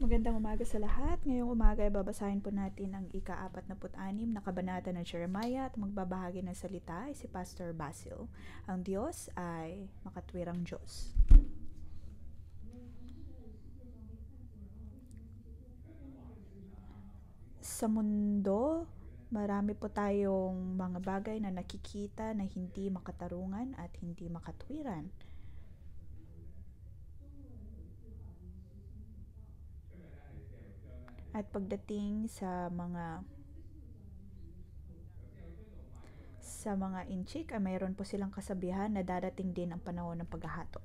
Magandang umaga sa lahat. Ngayong umaga ay babasahin po natin ang ika-46 na kabanata ng Jeremiah at magbabahagi ng salita ay si Pastor Basil. Ang Diyos ay makatwirang Diyos. Sa mundo, marami po tayong mga bagay na nakikita na hindi makatarungan at hindi makatwiran. At pagdating sa mga inchik ay mayroon po silang kasabihan na darating din ang panahon ng paghahato.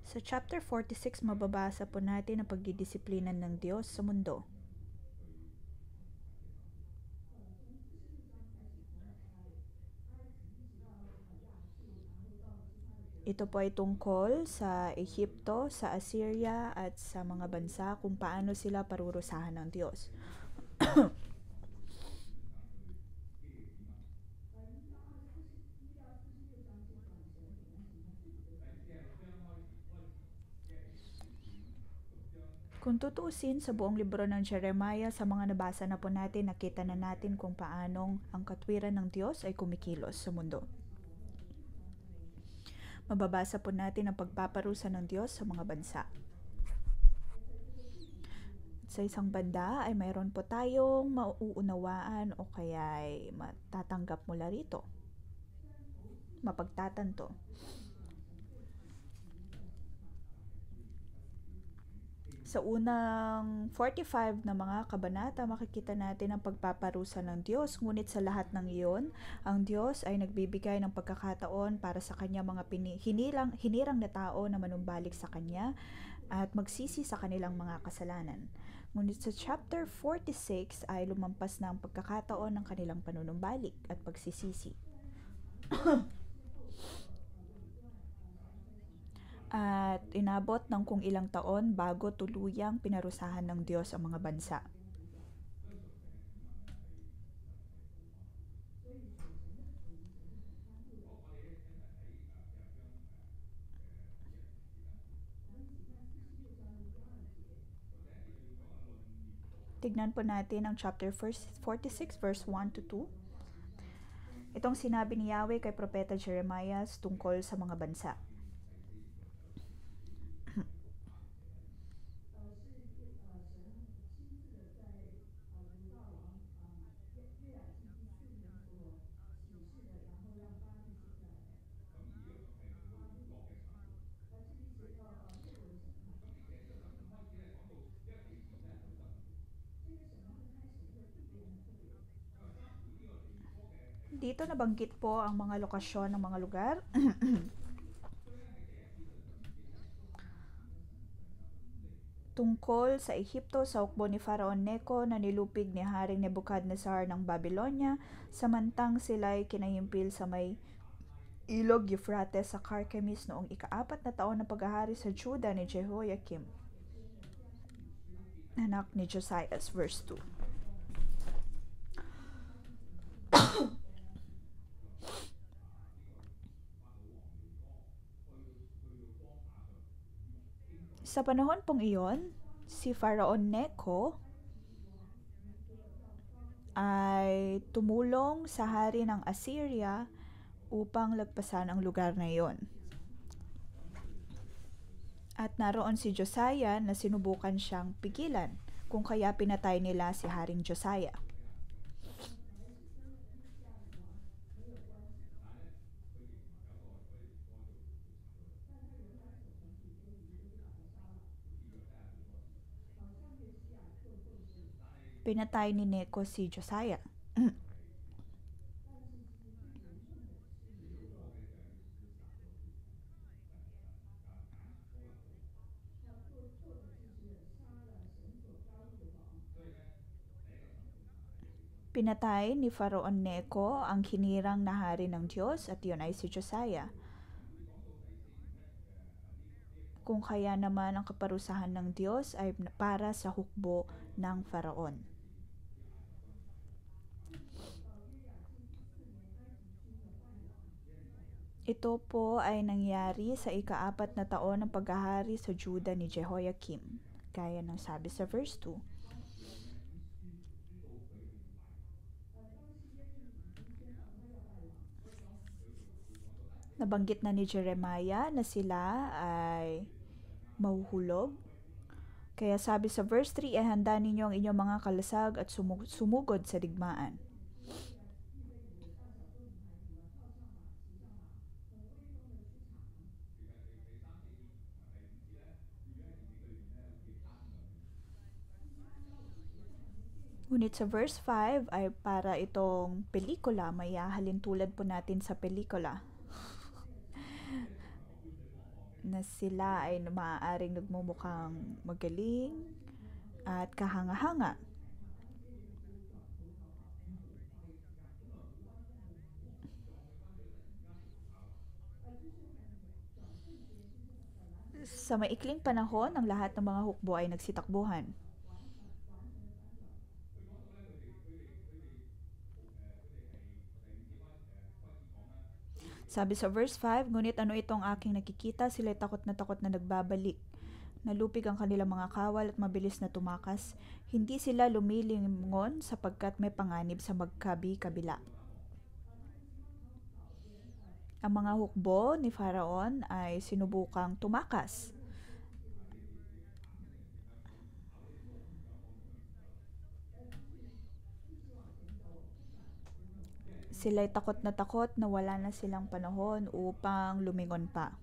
Sa chapter 46, mababasa po natin ang pagdidisiplina ng Diyos sa mundo. Ito po ay tungkol sa Ehipto, sa Assyria at sa mga bansa kung paano sila parurusahan ng Diyos. Kung tutuusin sa buong libro ng Jeremiah, sa mga nabasa na po natin, nakita na natin kung paanong ang katwiran ng Diyos ay kumikilos sa mundo. Mababasa po natin ang pagpaparusa ng Diyos sa mga bansa. Sa isang banda ay mayroon po tayong mauunawaan o kaya ay matatanggap mula rito. Mapagtatanto. Sa unang 45 na mga kabanata, makikita natin ang pagpaparusa ng Diyos. Ngunit sa lahat ng iyon, ang Diyos ay nagbibigay ng pagkakataon para sa kanya mga hinirang na tao na manumbalik sa kanya at magsisi sa kanilang mga kasalanan. Ngunit sa chapter 46 ay lumampas na ang pagkakataon ng kanilang panunumbalik at pagsisisi. At inabot ng kung ilang taon bago tuluyang pinarusahan ng Diyos ang mga bansa. Tignan po natin ang chapter 46 verse 1 to 2. Itong sinabi ni Yahweh kay Propeta Jeremiah tungkol sa mga bansa. Dito nabanggit po ang mga lokasyon ng mga lugar. Tungkol sa Ehipto sa hukbo ni Faraon Neco na nilupig ni Haring Nebuchadnezzar ng Babylonia, samantang sila'y kinahimpil sa may ilog Euphrates sa Carchemish noong ika-4 na taon ng paghahari sa Juda ni Jehoiakim, anak ni Josiah. Verse 2. Sa panahon pong iyon, si Faraon Neco ay tumulong sa hari ng Assyria upang lagpasan ang lugar na iyon. At naroon si Josiah na sinubukan siyang pigilan, kung kaya pinatay nila si Haring Josiah. Pinatay ni Neco si Josiah. Pinatay ni Faraon Neco ang hinirang na hari ng Diyos at yun ay si Josiah. Kung kaya naman ang kaparusahan ng Diyos ay para sa hukbo ng Faraon. Ito po ay nangyari sa ika-4 na taon ng paghahari sa Juda ni Jehoiakim, gaya ng sabi sa verse 2. Nabanggit na ni Jeremiah na sila ay mahuhulog. Kaya sabi sa verse 3, handa ninyo ang inyong mga kalasag at sumugod sa digmaan. Ngunit sa verse 5 ay para itong pelikula, may hahalin tulad po natin sa pelikula na sila ay maaaring nagmumukhang magaling at kahanga-hanga. Sa maikling panahon, ang lahat ng mga hukbo ay nagsitakbuhan. Sabi sa verse 5, ngunit ano itong aking nakikita, sila'y takot na nagbabalik. Nalupig ang kanilang mga kawal at mabilis na tumakas. Hindi sila lumilingon sapagkat may panganib sa magkabi-kabila. Ang mga hukbo ni Faraon ay sinubukang tumakas. Sila'y takot na wala na silang panahon upang lumingon pa.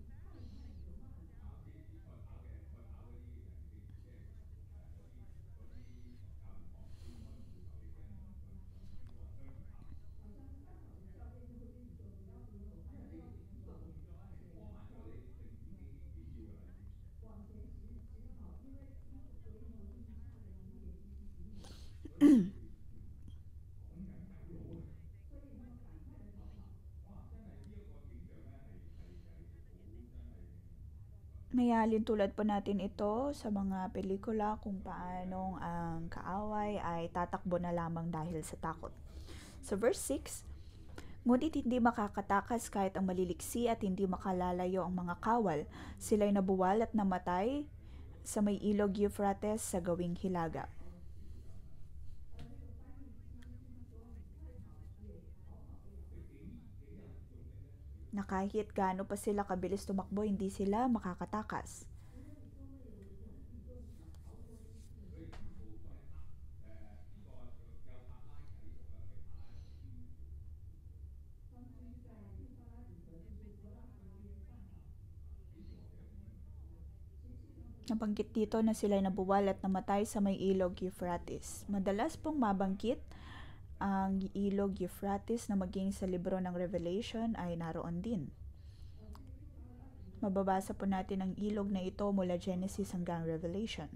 May halin tulad po natin ito sa mga pelikula kung paanong ang kaaway ay tatakbo na lamang dahil sa takot. Sa verse 6, ngunit hindi makakatakas kahit ang maliliksi at hindi makalalayo ang mga kawal. Sila'y nabuwal at namatay sa may ilog Euphrates sa gawing hilaga. Na kahit gaano pa sila kabilis tumakbo, hindi sila makakatakas. Nabanggit dito na sila'y nabuwal at namatay sa may ilog Euphrates. Madalas pong mabanggit ang ilog Euphrates na maging sa libro ng Revelation ay naroon din. Mababasa po natin ang ilog na ito mula Genesis hanggang Revelation.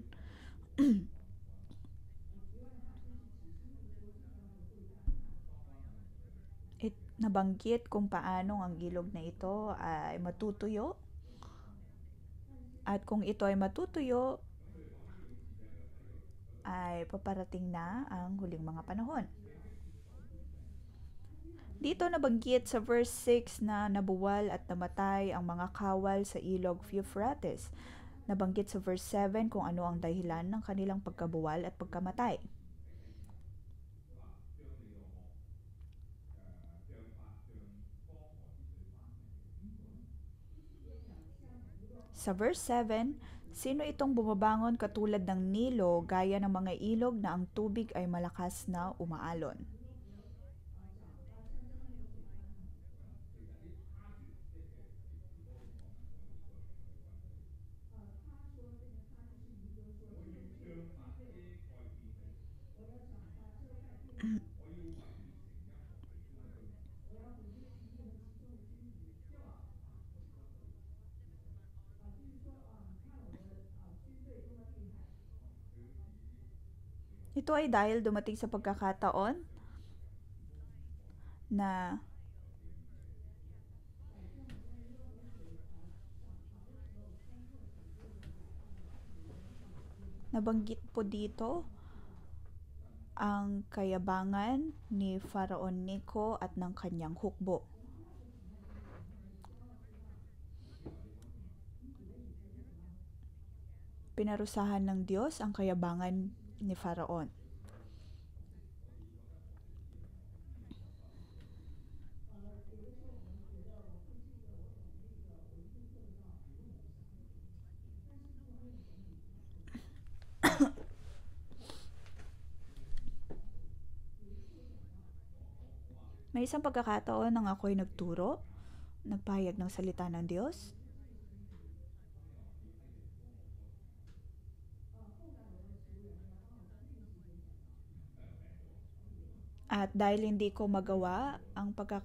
Nabanggit kung paano ang ilog na ito ay matutuyo. At kung ito ay matutuyo, ay paparating na ang huling mga panahon. Dito nabanggit sa verse 6 na nabuwal at namatay ang mga kawal sa ilog Euphrates. Nabanggit sa verse 7 kung ano ang dahilan ng kanilang pagkabuwal at pagkamatay. Sa verse 7, sino itong bumabangon katulad ng Nilo gaya ng mga ilog na ang tubig ay malakas na umaalon? Ito ay dahil dumating sa pagkakataon na nabanggit po dito ang kayabangan ni Faraon Necho at ng kanyang hukbo. Pinarusahan ng Diyos ang kayabangan ni Faraon. May isang pagkakataon nang ako'y nagturo, nagpahayag ng salita ng Diyos, at dahil hindi ko magawa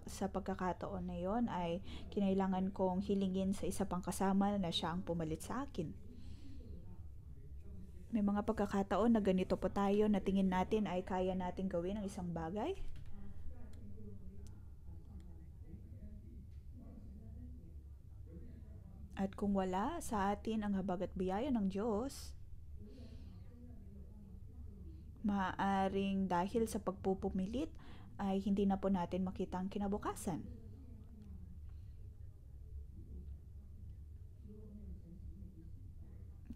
sa pagkakataon na yon ay kinailangan kong hilingin sa isa pang kasama na siya ang pumalit sa akin. May mga pagkakataon na ganito po tayo na tingin natin ay kaya natin gawin ang isang bagay. At kung wala sa atin ang habag at biyaya ng Diyos, maaaring dahil sa pagpupumilit ay hindi na po natin makita ang kinabukasan.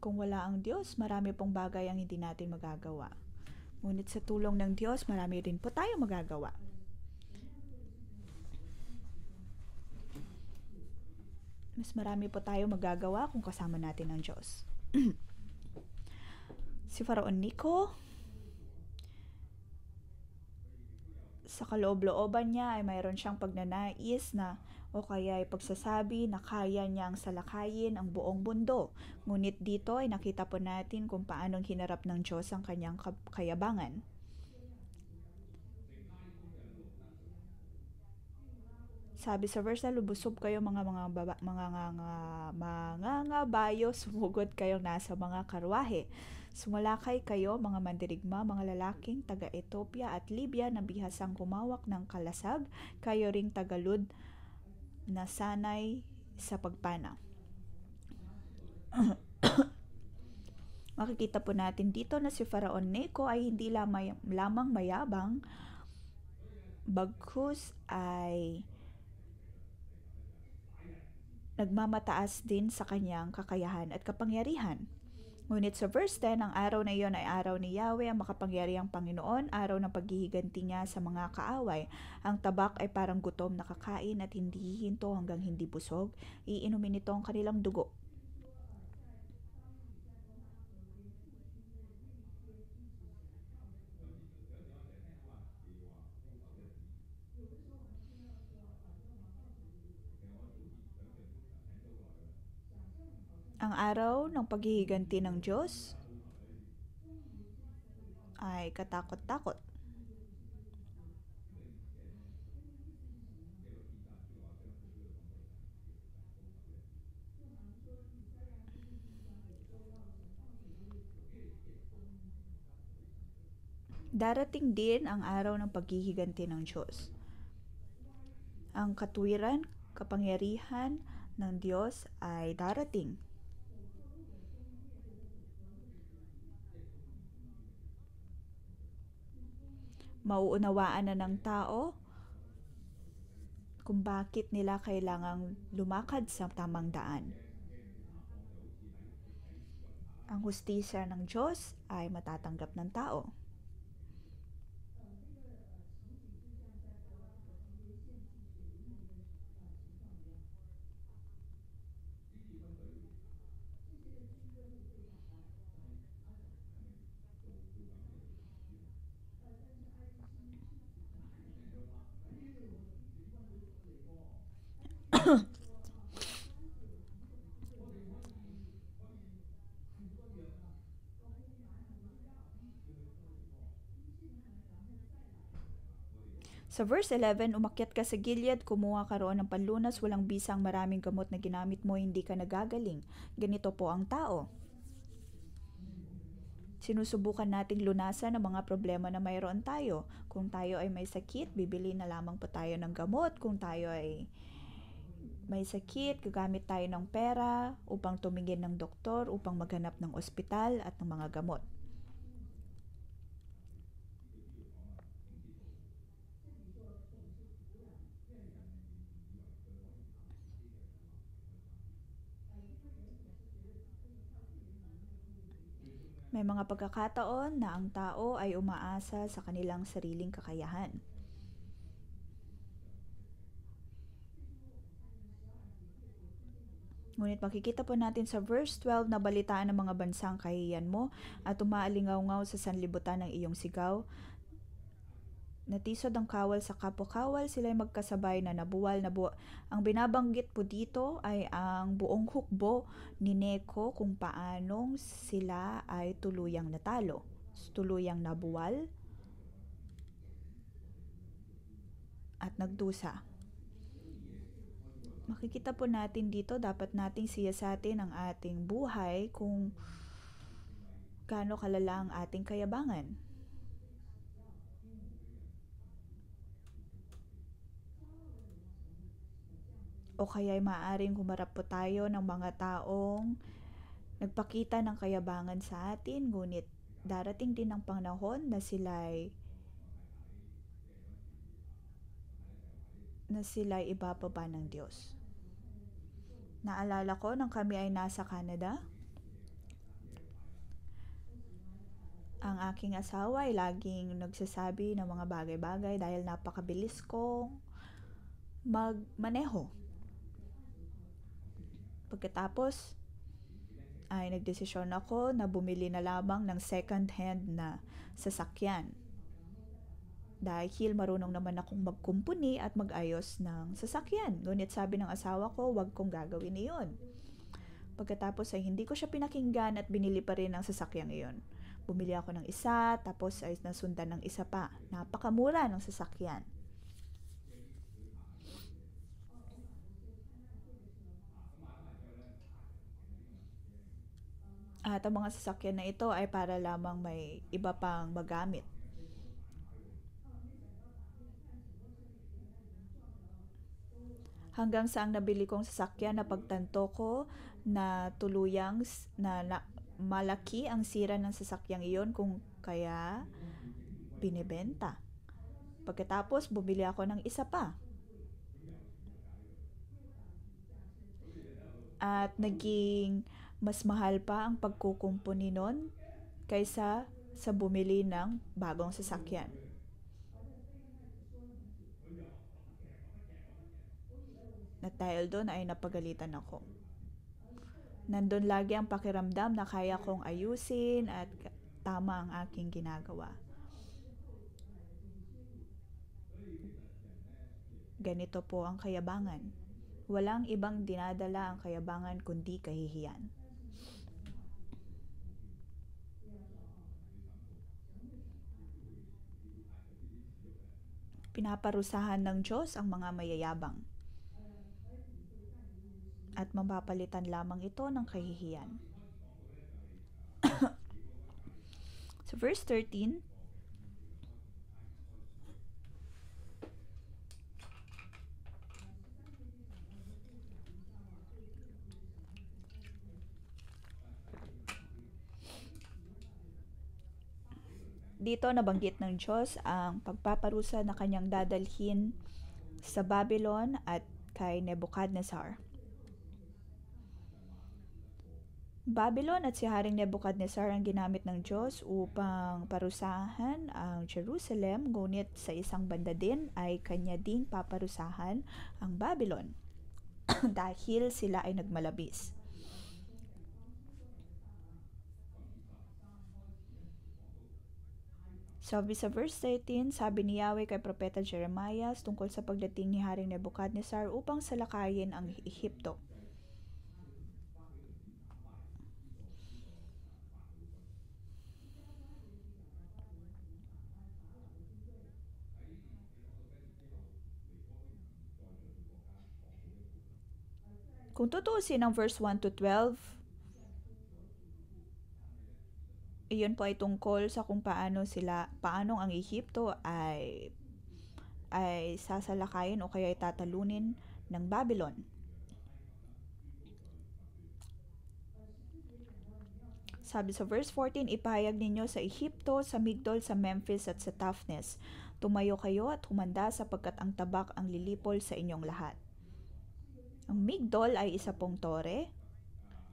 Kung wala ang Diyos, marami pong bagay ang hindi natin magagawa. Ngunit sa tulong ng Diyos, marami rin po tayo magagawa. Mas marami po tayo magagawa kung kasama natin ang Diyos. Si Faraon Nico, sa kaloob-looban niya ay mayroon siyang pagnanais na o kaya ay pagsasabi na kaya niyang salakayin ang buong mundo. Ngunit dito ay nakita po natin kung paanong hinarap ng Diyos ang kanyang kayabangan. Sabi sa verse na lubusob kayo mga ngabayo, sumugod kayong nasa mga karwahe. Sumalakay kayo mga mandirigma, mga lalaking taga Ethiopia at Libya na bihasang kumawak ng kalasag, kayo ring tagalud na sanay sa pagpana. Makikita po natin dito na si Faraon Neco ay hindi lamang mayabang, bagkus ay nagmamataas din sa kanyang kakayahan at kapangyarihan. Ngunit sa verse 10, ang araw na iyon ay araw ni Yahweh, ang makapangyarihang Panginoon, araw ng paghihiganti niya sa mga kaaway. Ang tabak ay parang gutom na kakain at hindi hihinto hanggang hindi busog. Iinumin nito ang kanilang dugo. Ang araw ng paghihiganti ng Diyos ay katakot-takot. Darating din ang araw ng paghihiganti ng Diyos. Ang katwiran, kapangyarihan ng Diyos ay darating. Mauunawaan na ng tao kung bakit nila kailangang lumakad sa tamang daan. Ang hustisya ng Diyos ay matatanggap ng tao. Sa verse 11, umakyat ka sa Gilead, kumuha ka roon ng panlunas, walang bisang, maraming gamot na ginamit mo, hindi ka nagagaling. Ganito po ang tao. Sinusubukan nating lunasan ang mga problema na mayroon tayo. Kung tayo ay may sakit, bibili na lamang po tayo ng gamot. Kung tayo ay may sakit, gagamit tayo ng pera upang tumingin ng doktor, upang maghanap ng ospital at ng mga gamot. May mga pagkakataon na ang tao ay umaasa sa kanilang sariling kakayahan. Ngunit makikita po natin sa verse 12 na balitaan ng mga bansang kahihiyan mo at umaalingaw-ngaw sa sanlibutan ng iyong sigaw. Natisod ang kawal sa kapwa-kawal, sila'y magkasabay na nabuwal na buo. Ang binabanggit po dito ay ang buong hukbo ni Necho kung paanong sila ay tuluyang natalo, tuluyang nabuwal at nagdusa. Makikita po natin dito, dapat nating siyasatin ang ating buhay kung gaano kalala ang ating kayabangan. O kaya'y maaaring humarap po tayo ng mga taong nagpakita ng kayabangan sa atin, ngunit darating din ang panahon na sila'y ibababa ng Diyos. Naalala ko nang kami ay nasa Canada, ang aking asawa ay laging nagsasabi ng mga bagay-bagay dahil napakabilis kong magmaneho. Pagkatapos ay nagdesisyon ako na bumili na lamang ng second-hand na sasakyan. Dahil marunong naman akong magkumpuni at mag-ayos ng sasakyan. Ngunit sabi ng asawa ko, wag kong gagawin iyon. Pagkatapos ay hindi ko siya pinakinggan at binili pa rin ang sasakyang iyon. Bumili ako ng isa, tapos ay nasundan ng isa pa. Napakamura ng sasakyan. At ang mga sasakyan na ito ay para lamang may iba pang magamit. Hanggang sa ang nabili kong sasakyan na pagtanto ko na tuluyang na malaki ang sira ng sasakyang iyon kung kaya binibenta. Pagkatapos bumili ako ng isa pa. At naging mas mahal pa ang pagkukumpuni nun kaysa sa bumili ng bagong sasakyan. At dahil doon ay napagalitan ako. Nandun lagi ang pakiramdam na kaya kong ayusin at tama ang aking ginagawa. Ganito po ang kayabangan. Walang ibang dinadala ang kayabangan kundi kahihiyan. Pinaparusahan ng Diyos ang mga mayayabang. At mapapalitan lamang ito ng kahihiyan. So verse 13, dito nabanggit ng Diyos ang pagpaparusa na kanyang dadalhin sa Babylon at kay Nebuchadnezzar. Babylon at si Haring Nebuchadnezzar ang ginamit ng Diyos upang parusahan ang Jerusalem, ngunit sa isang banda din ay kanya ding paparusahan ang Babylon dahil sila ay nagmalabis. Sabi sa verse 13, sabi ni Yahweh kay Propeta Jeremiah tungkol sa pagdating ni Haring Nebuchadnezzar upang salakayin ang Ehipto. Kung tutuusin ang verse 1 to 12, iyon po ay tungkol sa kung paano ang Ehipto ay sasalakayin o kaya ay tatalunin ng Babylon. Sabi sa verse 14, ipahayag ninyo sa Ehipto, sa Migdol, sa Memphis at sa Taphnes. Tumayo kayo at humanda sapagkat ang tabak ang lilipol sa inyong lahat. Ang Migdol ay isa pong tore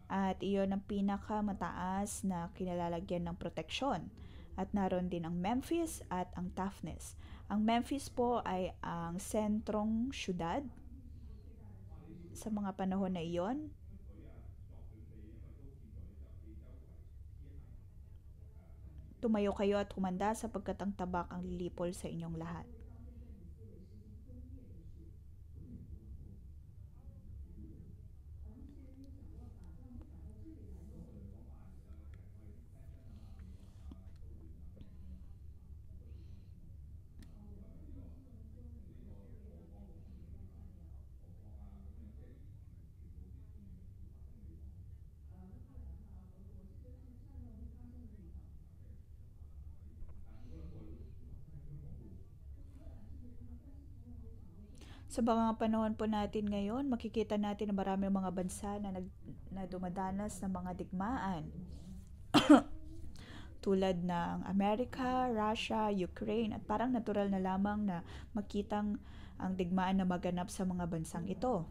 At iyon ang pinakamataas na kinalalagyan ng proteksyon. At naroon din ang Memphis at ang Toughness. Ang Memphis po ay ang sentrong syudad sa mga panahon na iyon. Tumayo kayo at humanda sapagkat ang tabak ang lilipol sa inyong lahat. Sa mga panahon po natin ngayon, makikita natin na marami mga bansa na dumadanas ng mga digmaan. Tulad ng Amerika, Russia, Ukraine, at parang natural na lamang na makitang ang digmaan na maganap sa mga bansang ito.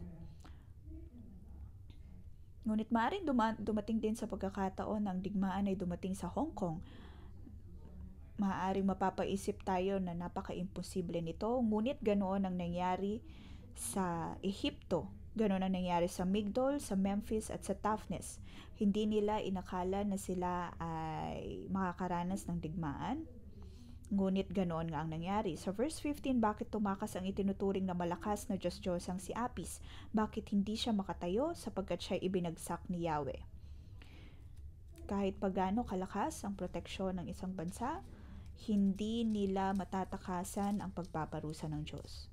Ngunit maaaring dumating din sa pagkakataon na ang digmaan ay dumating sa Hong Kong. Maaaring mapapaisip tayo na napaka-imposible nito, ngunit ganoon ang nangyari sa Ehipto. Ganoon ang nangyari sa Migdol, sa Memphis at sa Toughness. Hindi nila inakala na sila ay makakaranas ng digmaan, ngunit ganoon nga ang nangyari. Sa verse 15, bakit tumakas ang itinuturing na malakas na Diyos-Diyosang si Apis? Bakit hindi siya makatayo sapagkat siya ibinagsak ni Yahweh? Kahit pagano kalakas ang proteksyon ng isang bansa, hindi nila matatakasan ang pagpaparusa ng Diyos.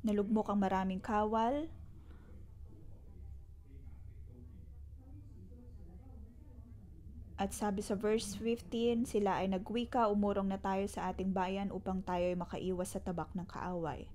Nalugmok ang maraming kawal, at sabi sa verse 15, sila ay nagwika, umurong na tayo sa ating bayan upang tayo ay makaiwas sa tabak ng kaaway.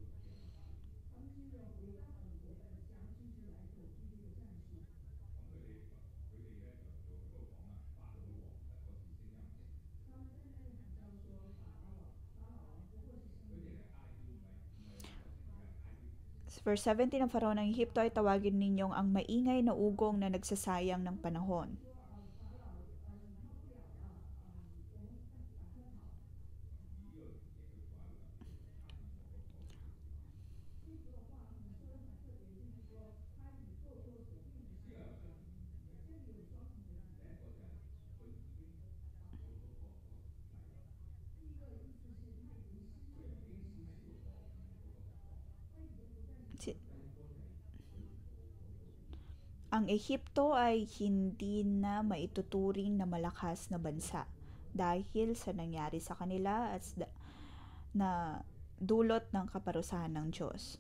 Verse 17, ang Faraon ng Ehipto ay tawagin ninyong ang maingay na ugong na nagsasayang ng panahon. Ang Ehipto ay hindi na maituturing na malakas na bansa dahil sa nangyari sa kanila at na dulot ng kaparusahan ng Diyos.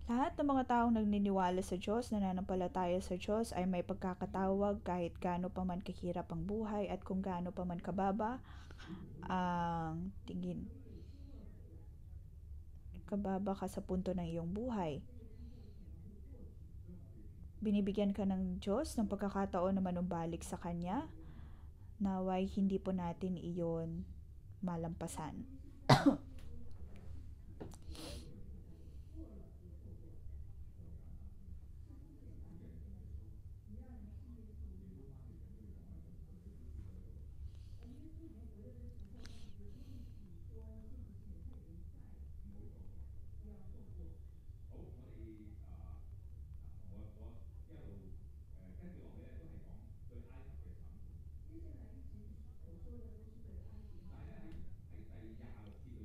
Lahat ng mga taong nagniniwala sa Diyos, nananampalataya sa Diyos ay may pagkakatawag kahit gaano pa man kahirap ang buhay at kung gaano pa man kababa ang tingin. Kababa ka sa punto ng iyong buhay. Binibigyan ka ng Diyos ng pagkakataon na manumbalik sa Kanya. Naway hindi po natin iyon malampasan.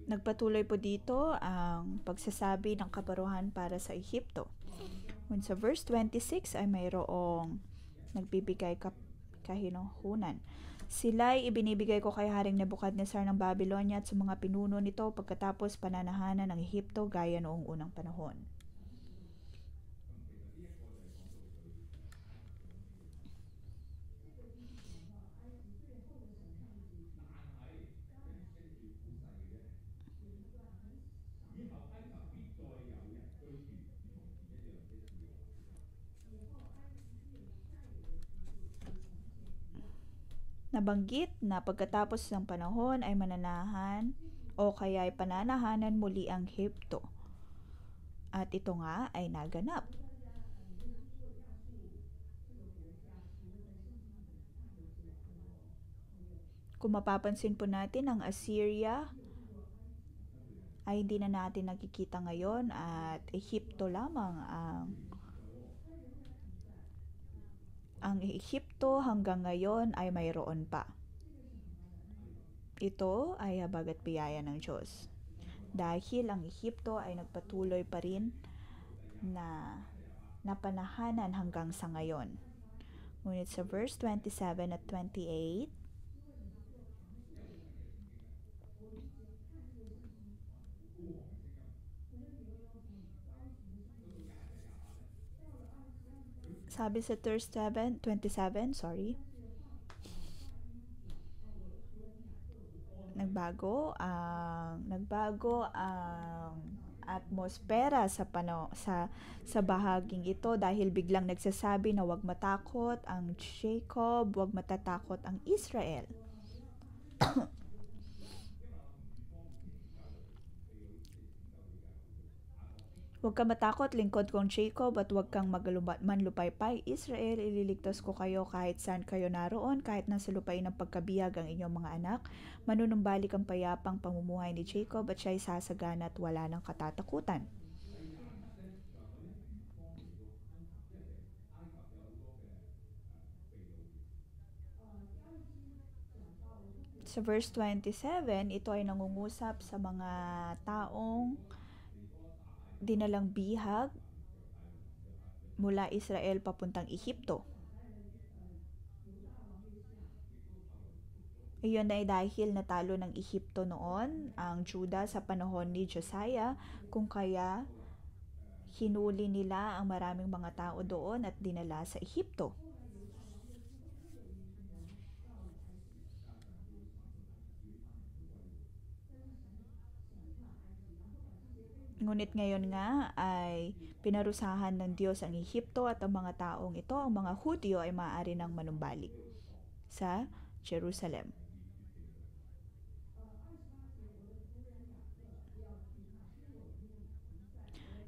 Nagpatuloy po dito ang pagsasabi ng kaparuhan para sa Ehipto. When sa verse 26 ay mayroong nagbibigay kahinuhunan. Sila ay ibinibigay ko kay Haring Nebukadnesar ng Babylonia at sa mga pinuno nito pagkatapos pananahanan ng Ehipto gaya noong unang panahon. Nabanggit na pagkatapos ng panahon ay mananahan o kaya ay pananahanan muli ang Ehipto. At ito nga ay naganap. Kung mapapansin po natin, ang Assyria ay hindi na natin nakikita ngayon at Ehipto lamang ang Ehipto hanggang ngayon ay mayroon pa. Ito ay habag at biyaya ng Diyos. Dahil ang Ehipto ay nagpatuloy pa rin na napanahanan hanggang sa ngayon. Ngunit sa verse 27 at 28, sabi sa verse 27, nagbago ang atmosfera sa bahaging ito dahil biglang nagsasabi na huwag matakot ang Jacob, huwag matatakot ang Israel. Huwag kang matakot, lingkod kong Jacob, at huwag kang manlupaypay. Israel, ililigtas ko kayo kahit saan kayo naroon, kahit nasa lupain ng pagkabihag ang inyong mga anak. Manunumbalik ang payapang pamumuhay ni Jacob at siya'y sasagana at wala ng katatakutan. Sa verse 27, ito ay nangungusap sa mga taong dinalang bihag mula Israel papuntang Ehipto. Iyon ay dahil natalo ng Ehipto noon ang Juda sa panahon ni Josiah, kung kaya hinuli nila ang maraming mga tao doon at dinala sa Ehipto. Ngunit ngayon nga ay pinarusahan ng Diyos ang Ehipto at ang mga taong ito, ang mga Hudyo, ay maaari nang manumbalik sa Jerusalem.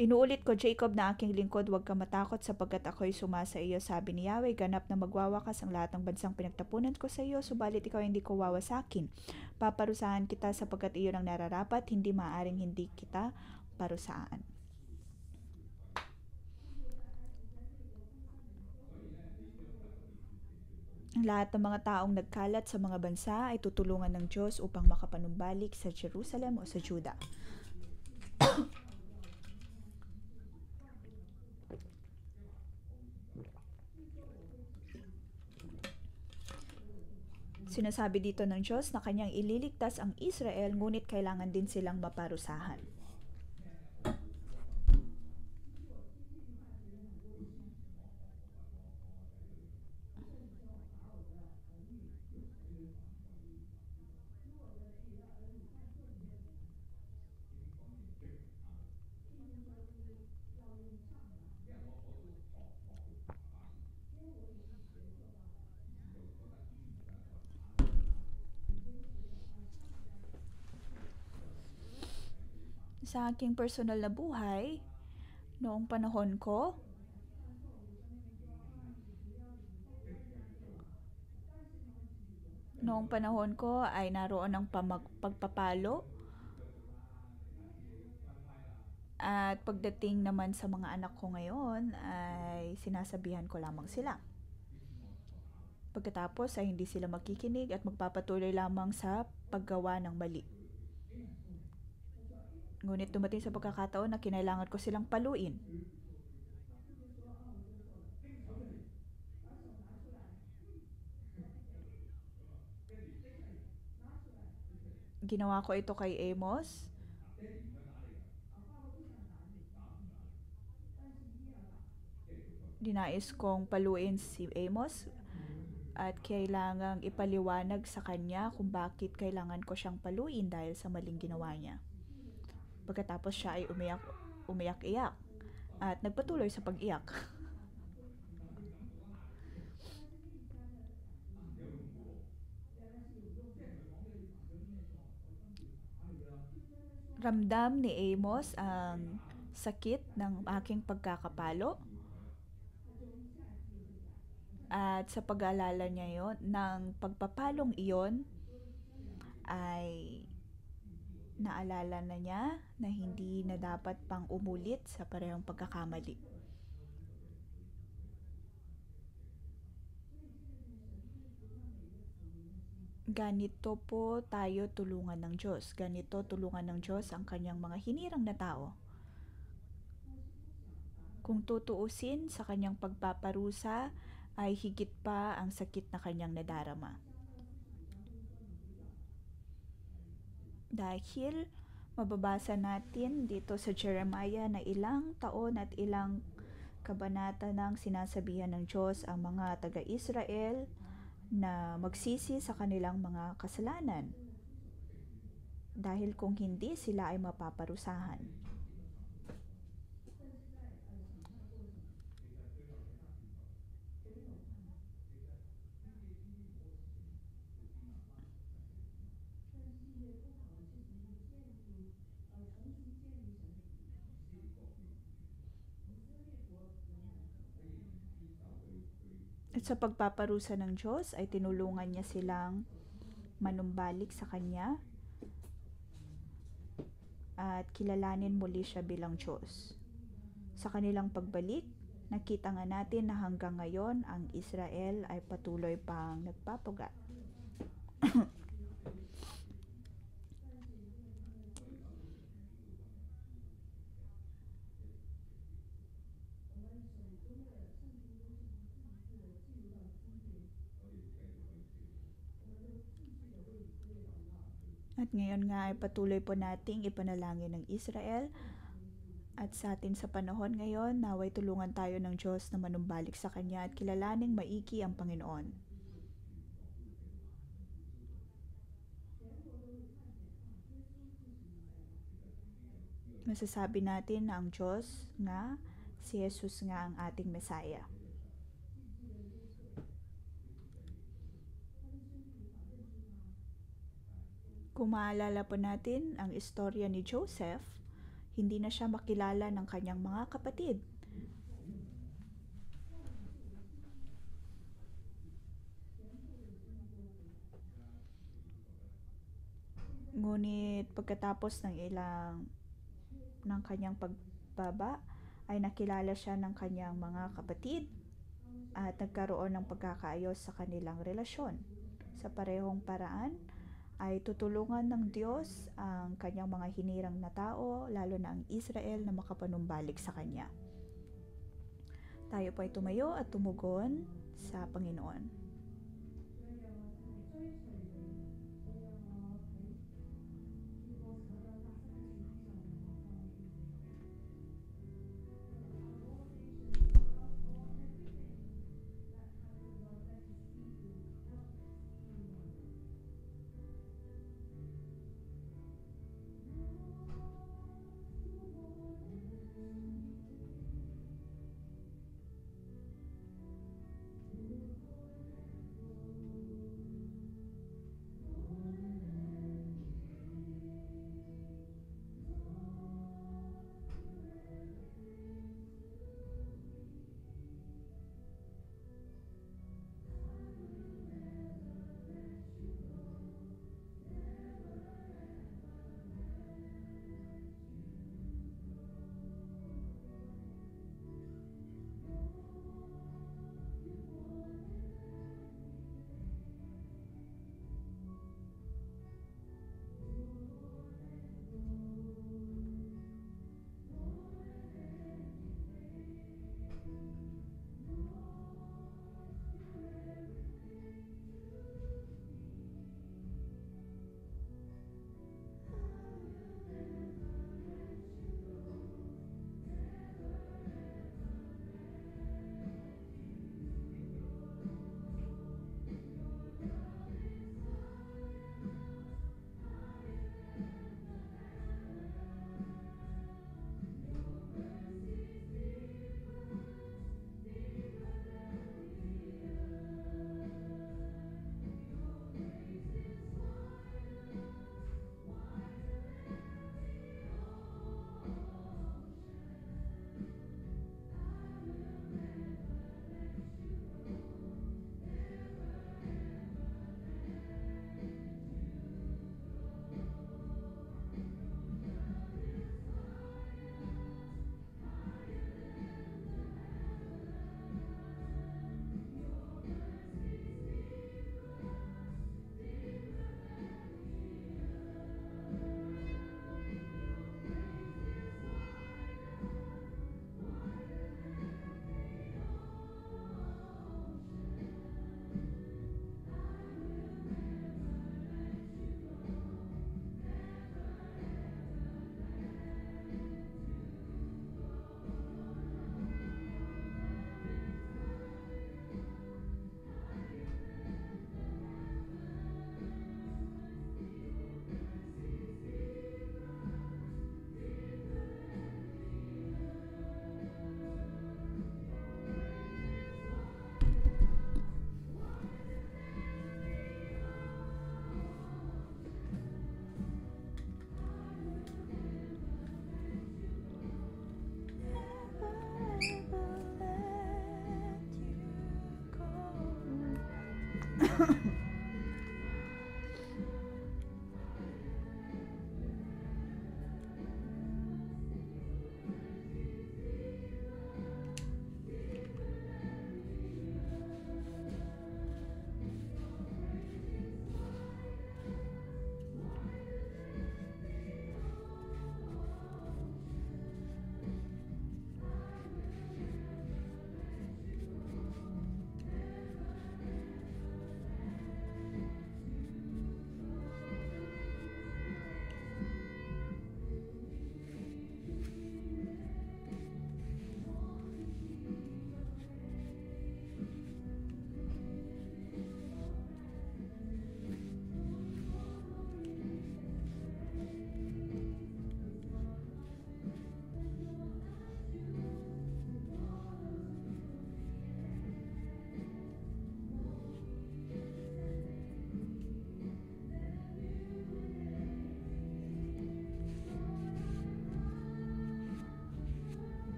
Inuulit ko, Jacob na aking lingkod, huwag ka matakot sapagkat ako'y sumasa iyo, sabi ni Yahweh. Ganap na magwawakas ang lahat ng bansang pinagtapunan ko sa iyo, subalit ikaw hindi ko wawasakin. Paparusahan kita sapagkat iyon ang nararapat, hindi maaring hindi kita parusahan. Ang lahat ng mga taong nagkalat sa mga bansa ay tutulungan ng Diyos upang makapanumbalik sa Jerusalem o sa Juda. Sinasabi dito ng Diyos na kanyang ililigtas ang Israel, ngunit kailangan din silang maparusahan. Sa aking personal na buhay, noong panahon ko, ay naroon ang pagpapalo. At pagdating naman sa mga anak ko ngayon, ay sinasabihan ko lamang sila. Pagkatapos ay hindi sila makikinig at magpapatuloy lamang sa paggawa ng mali. Ngunit dumating sa pagkakataon na kinailangan ko silang paluin. Ginawa ko ito kay Amos. Dinais kong paluin si Amos at kailangang ipaliwanag sa kanya kung bakit kailangan ko siyang paluin dahil sa maling ginawa niya. Pagkatapos siya ay umiyak-iyak at nagpatuloy sa pag-iyak. Ramdam ni Amos ang sakit ng aking pagkakapalo at sa pag-aalala niya yon ng pagpapalong iyon ay naalala na niya na hindi na dapat pang umulit sa parehong pagkakamali. Ganito po tayo tulungan ng Diyos. Ganito tulungan ng Diyos ang kanyang mga hinirang na tao. Kung tutuusin sa kanyang pagpaparusa ay higit pa ang sakit na kanyang nadarama. Dahil mababasa natin dito sa Jeremiah na ilang taon at ilang kabanata nang sinasabihan ng Diyos ang mga taga-Israel na magsisi sa kanilang mga kasalanan. Dahil kung hindi, sila ay mapaparusahan. At sa pagpaparusa ng Diyos ay tinulungan niya silang manumbalik sa Kanya at kilalanin muli siya bilang Diyos. Sa kanilang pagbalik, nakita nga natin na hanggang ngayon ang Israel ay patuloy pang nagpapugat. At ngayon nga ay patuloy po nating ipanalangin ng Israel at sa atin sa panahon ngayon, naway tulungan tayo ng Diyos na manumbalik sa Kanya at kilalaning maigi ang Panginoon. Masasabi natin na ang Diyos nga, si Jesus nga ang ating Mesaya. Kung maalala po natin ang istorya ni Joseph, hindi na siya makilala ng kanyang mga kapatid. Ngunit pagkatapos ng kanyang pagbaba, ay nakilala siya ng kanyang mga kapatid at nagkaroon ng pagkakaayos sa kanilang relasyon. Sa parehong paraan, ay tutulungan ng Diyos ang kanyang mga hinirang na tao, lalo na ang Israel, na makapanumbalik sa Kanya. Tayo po ay tumayo at tumugon sa Panginoon.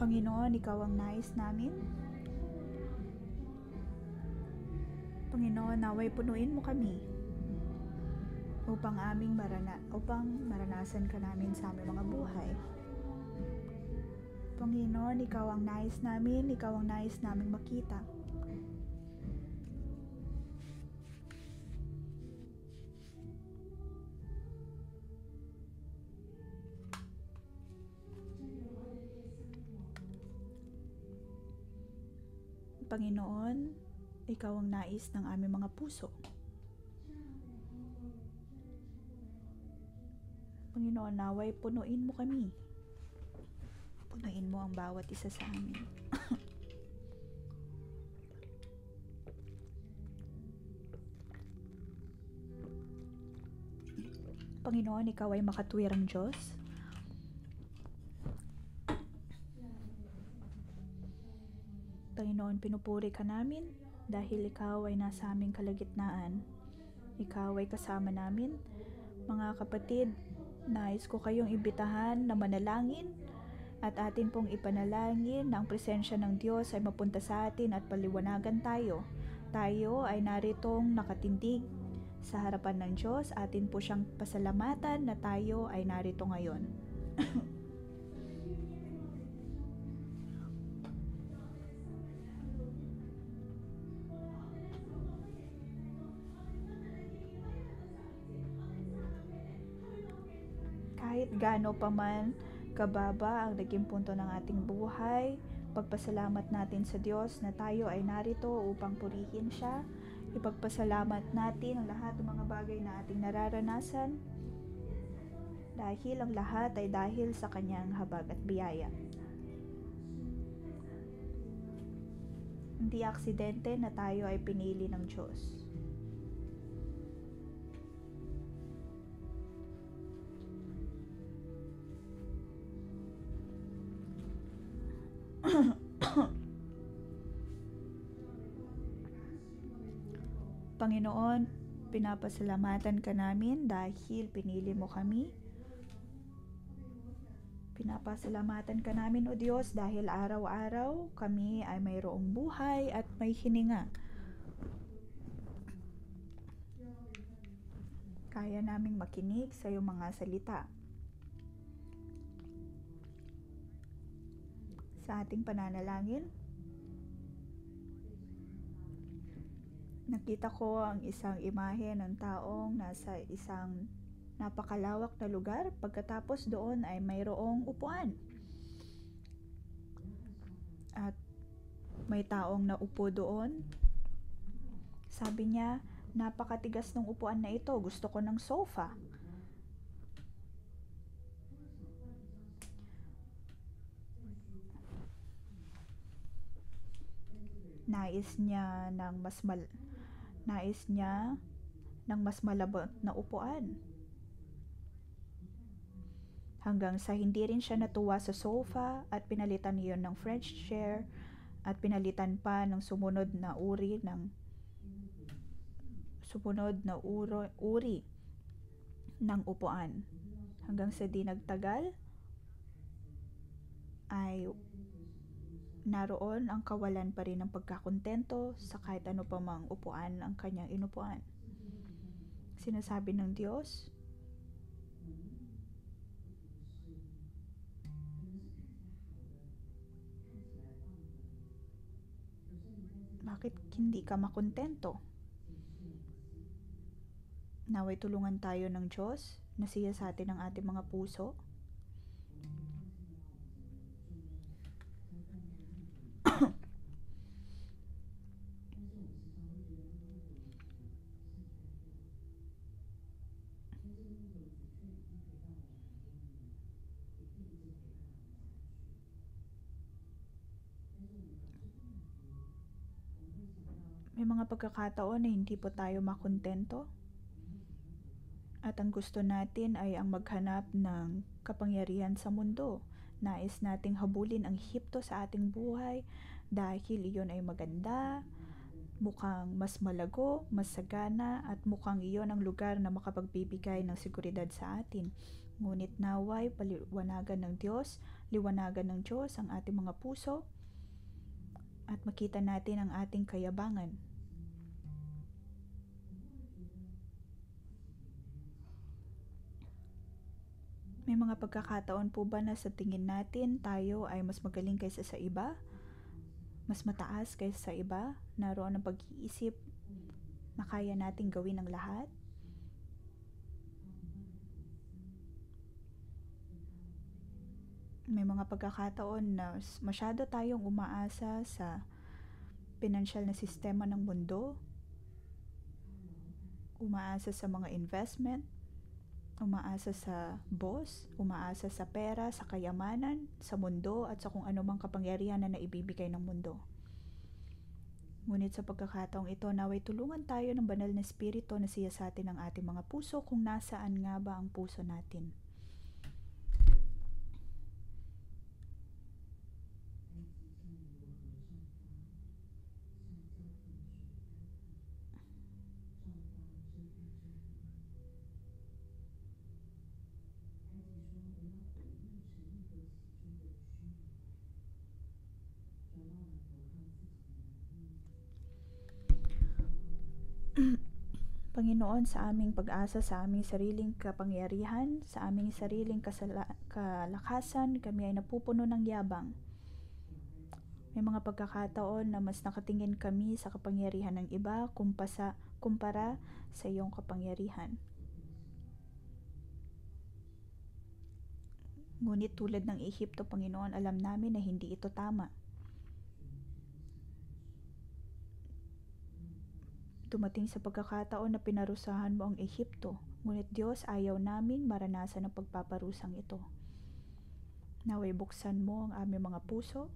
Panginoon, Ikaw ang nais namin. Panginoon, naway punuin mo kami upang maranasan ka namin sa aming mga buhay. Panginoon, Ikaw ang nais namin, Ikaw ang nais naming makita. Panginoon, Ikaw ang nais ng aming mga puso. Panginoon, naway punuin mo kami. Punuin mo ang bawat isa sa amin. Panginoon, Ikaw ay makatwirang Diyos. Panginoon, pinupuri ka namin dahil Ikaw ay nasa aming kalagitnaan. Ikaw ay kasama namin. Mga kapatid, nais ko kayong imbitahan na manalangin at atin pong ipanalangin na ang presensya ng Diyos ay mapunta sa atin at paliwanagan tayo. Tayo ay naritong nakatindig sa harapan ng Diyos. Atin po siyang pasalamatan na tayo ay narito ngayon. Kahit gaano pa man kababa ang naging punto ng ating buhay, pagpasalamat natin sa Diyos na tayo ay narito upang purihin siya. Ipagpasalamat natin ang lahat ng mga bagay na ating nararanasan dahil ang lahat ay dahil sa kanyang habag at biyaya. Hindi aksidente na tayo ay pinili ng Diyos. Panginoon, pinapasalamatan ka namin dahil pinili mo kami. Pinapasalamatan ka namin, O Diyos, dahil araw-araw kami ay mayroong buhay at may hininga. Kaya naming makinig sa iyong mga salita. Sa ating pananalangin, nakita ko ang isang imahe ng taong nasa isang napakalawak na lugar. Pagkatapos doon ay mayroong upuan. At may taong naupo doon. Sabi niya, napakatigas ng upuan na ito. Gusto ko ng sofa. Nais niya ng mas malambot na upuan. Hanggang sa hindi rin siya natuwa sa sofa at pinalitan niyon ng French chair at pinalitan pa ng sumunod na uri ng upuan. Hanggang sa di nagtagal ay naroon ang kawalan pa rin ng pagkakontento sa kahit ano pa mang upuan ang kanyang inupuan. Sinasabi ng Diyos, bakit hindi ka makontento? Naway tulungan tayo ng Diyos na siya sa atin ang ating mga puso. May mga pagkakataon na hindi po tayo makontento. At ang gusto natin ay ang maghanap ng kapangyarihan sa mundo. Nais nating habulin ang Ehipto sa ating buhay dahil iyon ay maganda, mukhang mas malago, mas sagana, at mukhang iyon ang lugar na makapagbibigay ng seguridad sa atin. Ngunit naway liwanagan ng Diyos ang ating mga puso at makita natin ang ating kayabangan. May mga pagkakataon po ba na sa tingin natin tayo ay mas magaling kaysa sa iba? Mas mataas kaysa sa iba? Naroon ang pag-iisip na kaya nating gawin ang lahat? May mga pagkakataon na masyado tayong umaasa sa pinansyal na sistema ng mundo, umaasa sa mga investment, umaasa sa boss, umaasa sa pera, sa kayamanan, sa mundo, at sa kung anumang kapangyarihan na naibibigay ng mundo. Ngunit sa pagkakataong ito, naway tulungan tayo ng banal na espiritu na siya sa atin ang ating mga puso kung nasaan nga ba ang puso natin. Panginoon, sa aming pag-asa, sa aming sariling kapangyarihan, sa aming sariling kalakasan, kami ay napupuno ng yabang. May mga pagkakataon na mas nakatingin kami sa kapangyarihan ng iba kumpara sa iyong kapangyarihan. Ngunit tulad ng Ehipto, Panginoon, alam namin na hindi ito tama. Dumating sa pagkakataon na pinarusahan mo ang Ehipto, ngunit Diyos, ayaw namin maranasan ang pagpaparusang ito. Naway buksan mo ang aming mga puso,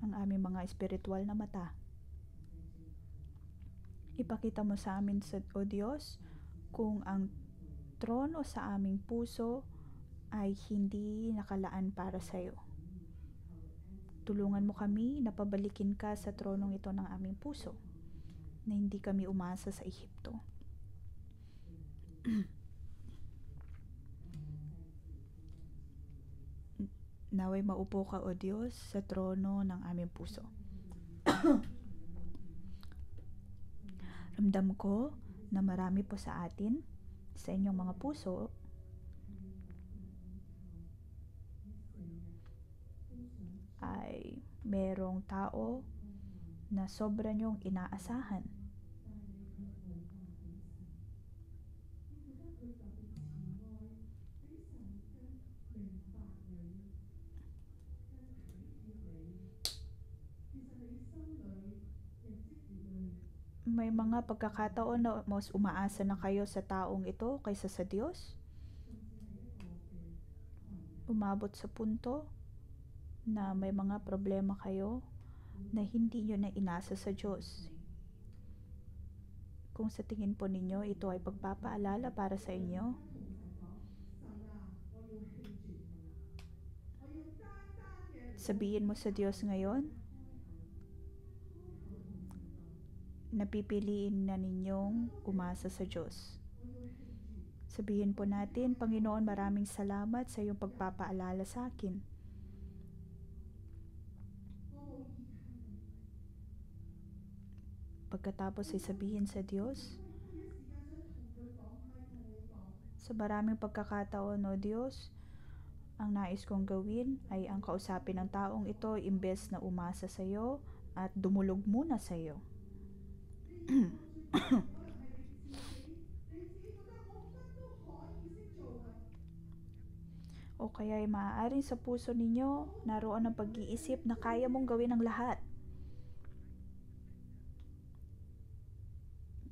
ang aming mga espiritual na mata. Ipakita mo sa amin, O Diyos, kung ang trono sa aming puso ay hindi nakalaan para sa iyo. Tulungan mo kami na pabalikin ka sa tronong ito ng aming puso, na hindi kami umasa sa Ehipto. Naway maupo ka, O Diyos, sa trono ng aming puso. Ramdam ko na marami po sa atin, sa inyong mga puso, ay merong tao na sobra niyong inaasahan. May mga pagkakataon na mas umaasa na kayo sa taong ito kaysa sa Diyos. Umabot sa punto na may mga problema kayo na hindi nyo na inasa sa Diyos. Kung sa tingin po ninyo ito ay pagpapaalala para sa inyo, sabihin mo sa Diyos ngayon, napipiliin na ninyong umasa sa Diyos. Sabihin po natin, Panginoon, maraming salamat sa iyong pagpapaalala sa akin. Pagkatapos ay sabihin sa Diyos, sa maraming pagkakataon, O Diyos, ang nais kong gawin ay ang kausapin ng taong ito imbes na umasa sa iyo at dumulog muna sa iyo. O kaya ay maaaring sa puso ninyo naroon ang pag-iisip na kaya mong gawin ang lahat.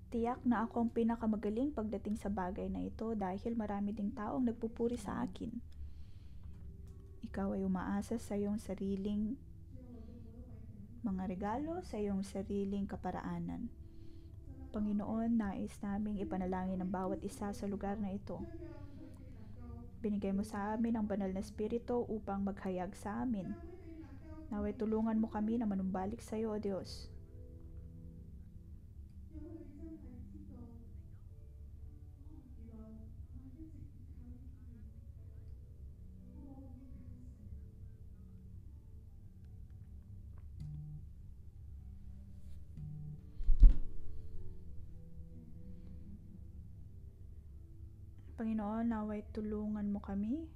Tiyak na ako ang pinakamagaling pagdating sa bagay na ito dahil marami ding taong nagpupuri sa akin. Ikaw ay umaasa sa iyong sariling mga regalo, sa iyong sariling kaparaanan. Panginoon, nais naming ipanalangin ang bawat isa sa lugar na ito. Binigay mo sa amin ang banal na espiritu upang maghayag sa amin. Naway tulungan mo kami na manumbalik sa iyo, O Diyos. Panginoon, naway tulungan mo kami.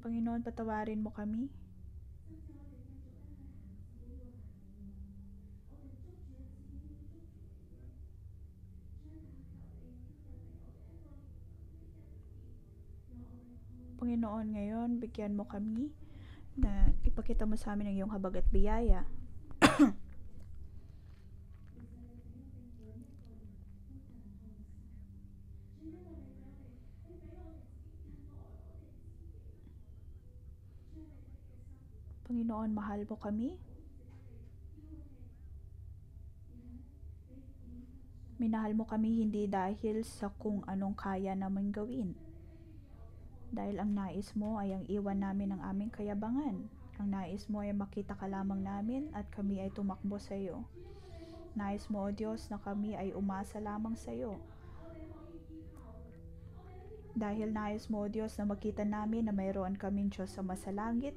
Panginoon, patawarin mo kami. Panginoon, ngayon, bigyan mo kami na ipakita mo sa amin ang iyong habag at biyaya. Panginoon, mahal mo kami. Minahal mo kami hindi dahil sa kung anong kaya naming gawin. Dahil ang nais mo ay ang iwan namin ng aming kayabangan. Ang nais mo ay makita ka lamang namin at kami ay tumakbo sa iyo. Nais mo, O Diyos, na kami ay umasa lamang sa iyo. Dahil nais mo, O Diyos, na makita namin na mayroon kaming Diyos sa masalangit.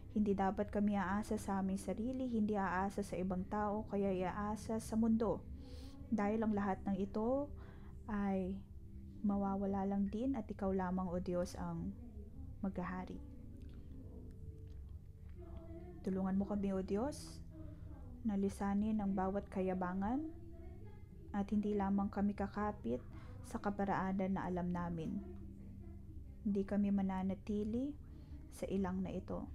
Hindi dapat kami aasa sa aming sarili, hindi aasa sa ibang tao, kaya iaasa sa mundo. Dahil ang lahat ng ito ay mawawala lang din at ikaw lamang, O Diyos, ang maghahari. Tulungan mo kami, O Diyos, na lisanin ang bawat kayabangan at hindi lamang kami kakapit sa kaparaanan na alam namin. Hindi kami mananatili sa ilang na ito.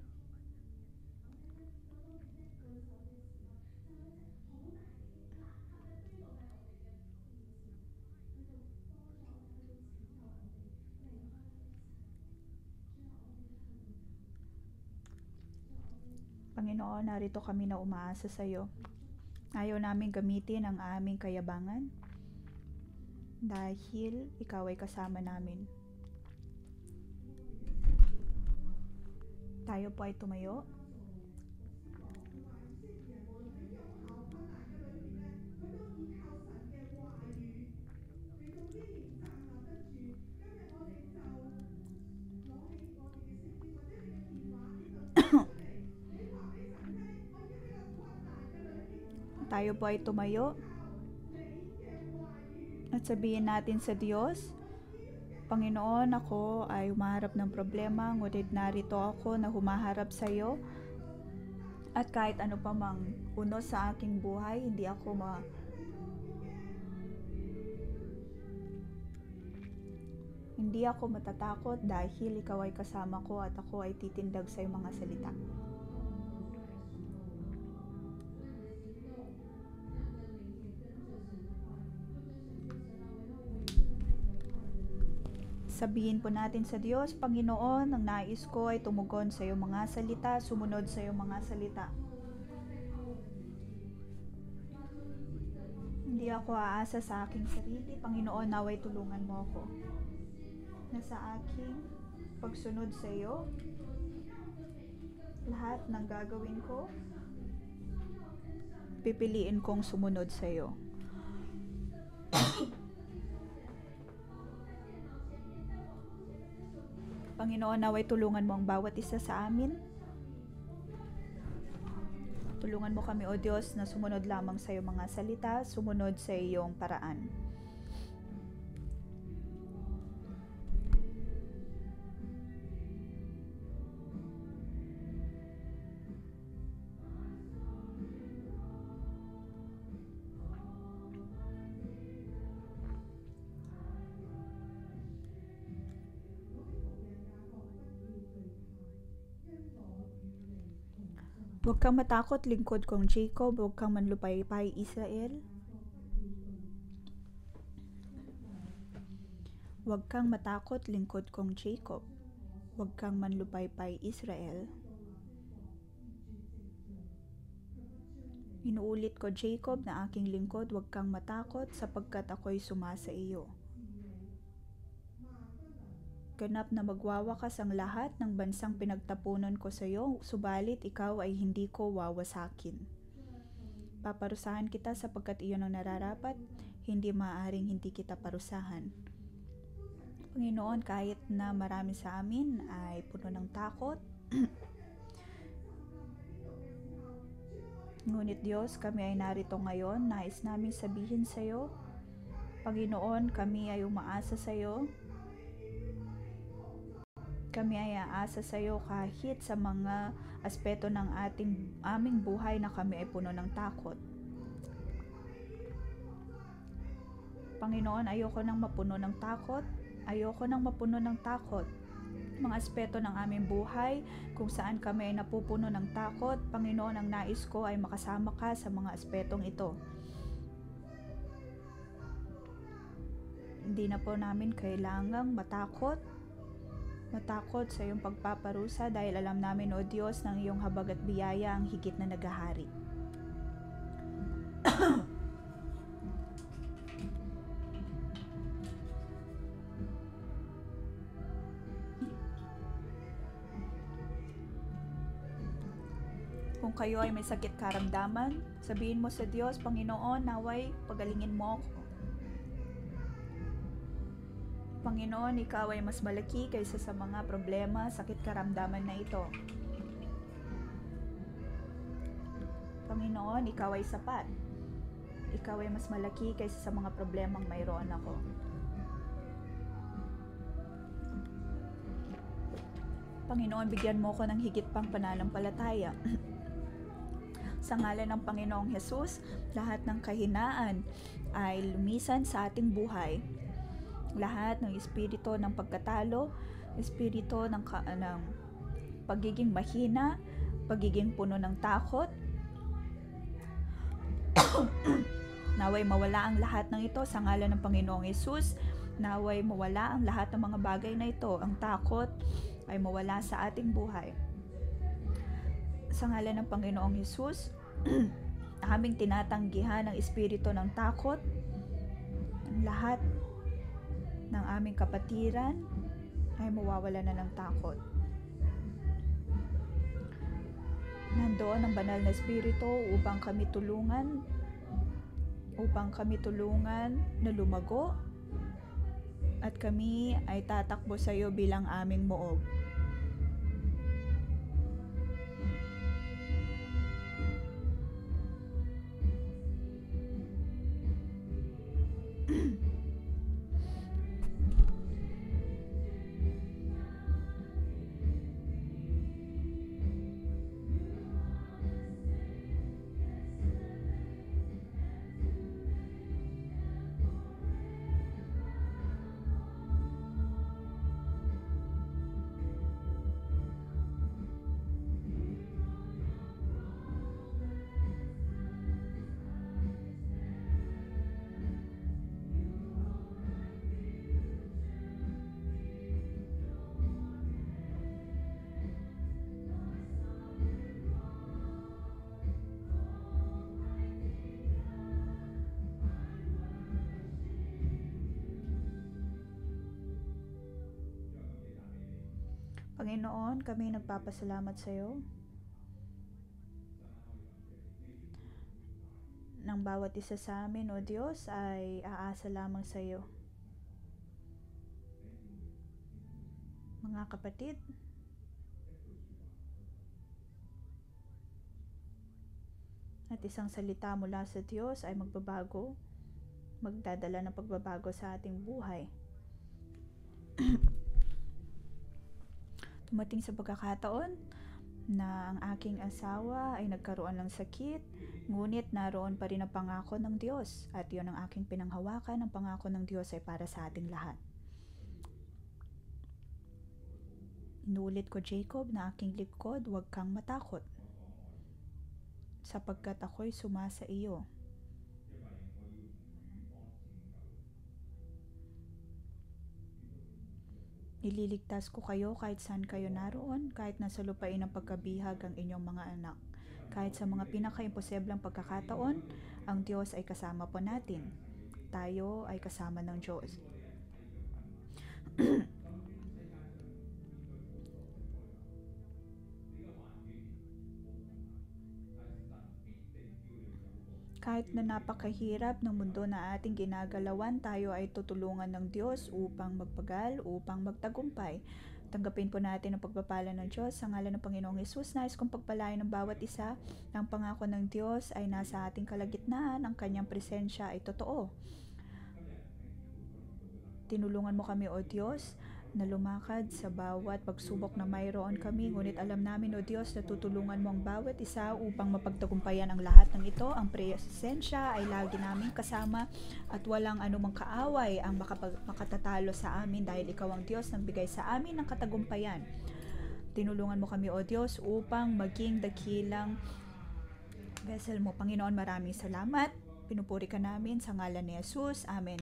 Panginoon, narito kami na umaasa sa iyo. Ayaw namin gamitin ang aming kayabangan dahil ikaw ay kasama namin. Tayo po ay tumayo. Tayo po ay tumayo at sabihin natin sa Diyos, Panginoon, ako ay humaharap ng problema, ngunit narito ako na humaharap sa iyo. At kahit ano pa mang unos sa aking buhay, hindi ako matatakot dahil ikaw ay kasama ko at ako ay titindag sa iyong mga salita. Sabihin po natin sa Diyos, Panginoon, ang nais ko ay tumugon sa iyong mga salita, sumunod sa iyong mga salita. Hindi ako aasa sa aking sarili. Panginoon, naway tulungan mo ako na sa aking pagsunod sa iyo, lahat ng gagawin ko, pipiliin kong sumunod sa iyo. Panginoon, naway tulungan mo ang bawat isa sa amin. Tulungan mo kami, O Diyos, na sumunod lamang sa iyong mga salita, sumunod sa iyong paraan. Huwag kang matakot, lingkod kong Jacob. Huwag kang manlupaypay, Israel. Huwag kang matakot, lingkod kong Jacob. Huwag kang manlupaypay, Israel. Inuulit ko, Jacob, na aking lingkod, huwag kang matakot sapagkat ako'y sumasa iyo. Ganap na magwawakas ang lahat ng bansang pinagtapunan ko sa iyo, subalit ikaw ay hindi ko wawasakin. Paparusahan kita sapagkat iyon ang nararapat, hindi maaaring hindi kita parusahan. Panginoon, kahit na marami sa amin ay puno ng takot, ngunit Diyos, kami ay narito ngayon, nais namin sabihin sa iyo, Panginoon, kami ay umaasa sa iyo. Kami ay aasa sa iyo kahit sa mga aspeto ng aming buhay na kami ay puno ng takot. Panginoon, ayoko nang mapuno ng takot. Ayoko nang mapuno ng takot. Mga aspeto ng aming buhay kung saan kami ay napupuno ng takot, Panginoon, ang nais ko ay makasama ka sa mga aspetong ito. Hindi na po namin kailangang matakot sa iyong pagpaparusa dahil alam namin, O Diyos, ng iyong habag at biyaya ang higit na naghahari. Kung kayo ay may sakit karamdaman, sabihin mo sa Diyos, Panginoon, naway pagalingin mo ako. Panginoon, ikaw ay mas malaki kaysa sa mga problema, sakit karamdaman na ito. Panginoon, ikaw ay sapat. Ikaw ay mas malaki kaysa sa mga problemang mayroon ako. Panginoon, bigyan mo ko ng higit pang pananampalataya. Sa ngalan ng Panginoong Hesus, lahat ng kahinaan ay lumisan sa ating buhay. Lahat ng espiritu ng pagkatalo, espiritu ng pagiging mahina, pagiging puno ng takot, naway mawala ang lahat ng ito sa ngalan ng Panginoong Hesus. Naway mawala ang lahat ng mga bagay na ito. Ang takot ay mawala sa ating buhay. Sa ngalan ng Panginoong Hesus, aming tinatanggihan ang espiritu ng takot, ang lahat ng aming kapatiran ay mawawala na ng takot. Nandoon ang banal na espiritu upang kami tulungan na lumago at kami ay tatakbo sa iyo bilang aming muog. Panginoon, kami nagpapasalamat sa iyo ng bawat isa sa amin, O Diyos, ay aasa lamang sa iyo. Mga kapatid, at isang salita mula sa Diyos ay magdadala ng pagbabago sa ating buhay. Dumating sa pagkakataon na ang aking asawa ay nagkaroon ng sakit, ngunit naroon pa rin ang pangako ng Diyos, at yun ang aking pinanghawakan. Ang pangako ng Diyos ay para sa ating lahat. Inulit ko, Jacob, na aking lingkod, huwag kang matakot, sapagkat ako'y sumasa iyo. Ililigtas ko kayo kahit saan kayo naroon, kahit nasa lupain ng pagkabihag ang inyong mga anak. Kahit sa mga pinaka-imposibleng pagkakataon, ang Diyos ay kasama po natin. Tayo ay kasama ng Diyos. Kahit na napakahirap ng mundo na ating ginagalawan, tayo ay tutulungan ng Diyos upang magpagal, upang magtagumpay. Tanggapin po natin ang pagpapala ng Diyos sa ngalan ng Panginoong Hesus. Nais kong pagpalain ng bawat isa. Ang pangako ng Diyos ay nasa ating kalagitnaan. Ang kanyang presensya ay totoo. Tinulungan mo kami, O Diyos, na lumakad sa bawat pagsubok na mayroon kami. Ngunit alam namin, O Diyos, na tutulungan mo ang bawat isa upang mapagtagumpayan ang lahat ng ito. Ang presensya ay lagi namin kasama at walang anumang kaaway ang makatatalo sa amin dahil ikaw ang Diyos nang bigay sa amin ng katagumpayan. Tinulungan mo kami, O Diyos, upang maging dakilang vessel mo. Panginoon, maraming salamat. Pinupuri ka namin sa ngalan ni Jesus. Amen.